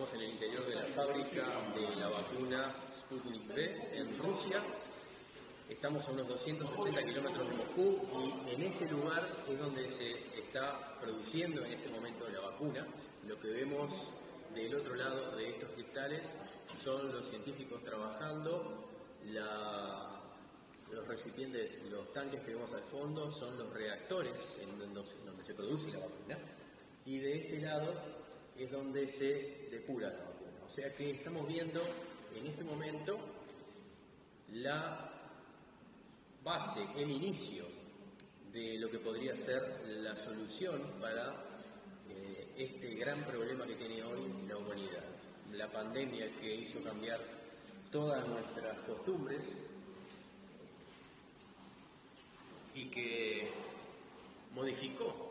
Estamos en el interior de la fábrica de la vacuna Sputnik V en Rusia. Estamos a unos 280 kilómetros de Moscú y en este lugar es donde se está produciendo en este momento la vacuna. Lo que vemos del otro lado de estos cristales son los científicos trabajando. Los recipientes, los tanques que vemos al fondo son los reactores en donde se produce la vacuna. Y de este lado es donde se depura la vacuna. O sea que estamos viendo en este momento la base, el inicio de lo que podría ser la solución para este gran problema que tiene hoy la humanidad. La pandemia que hizo cambiar todas nuestras costumbres y que modificó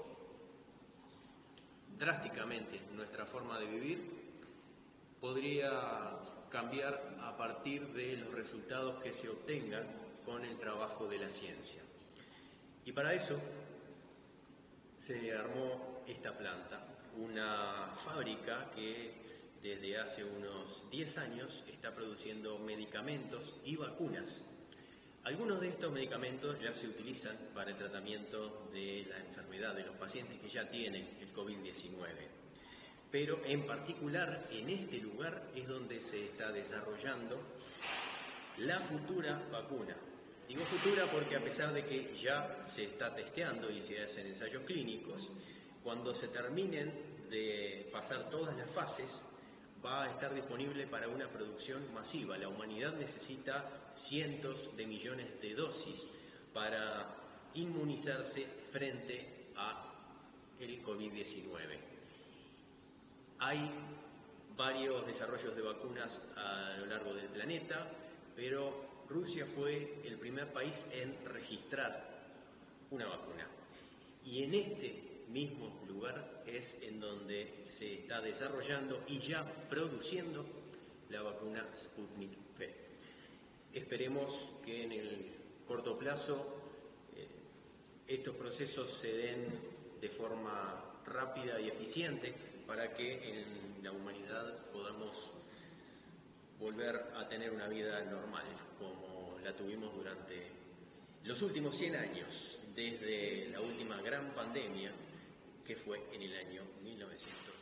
drásticamente nuestra forma de vivir, podría cambiar a partir de los resultados que se obtengan con el trabajo de la ciencia. Y para eso se armó esta planta, una fábrica que desde hace unos 10 años está produciendo medicamentos y vacunas. Algunos de estos medicamentos ya se utilizan para el tratamiento de la enfermedad de los pacientes que ya tienen el COVID-19. Pero en particular en este lugar es donde se está desarrollando la futura vacuna. Digo futura porque a pesar de que ya se está testeando y se hacen ensayos clínicos, cuando se terminen de pasar todas las fases, va a estar disponible para una producción masiva. La humanidad necesita cientos de millones de dosis para inmunizarse frente a el COVID-19. Hay varios desarrollos de vacunas a lo largo del planeta, pero Rusia fue el primer país en registrar una vacuna. Y en este mismo lugar es en donde se está desarrollando y ya produciendo la vacuna Sputnik V. Esperemos que en el corto plazo estos procesos se den de forma rápida y eficiente para que en la humanidad podamos volver a tener una vida normal como la tuvimos durante los últimos 100 años, desde la última gran pandemia que fue en el año 1900.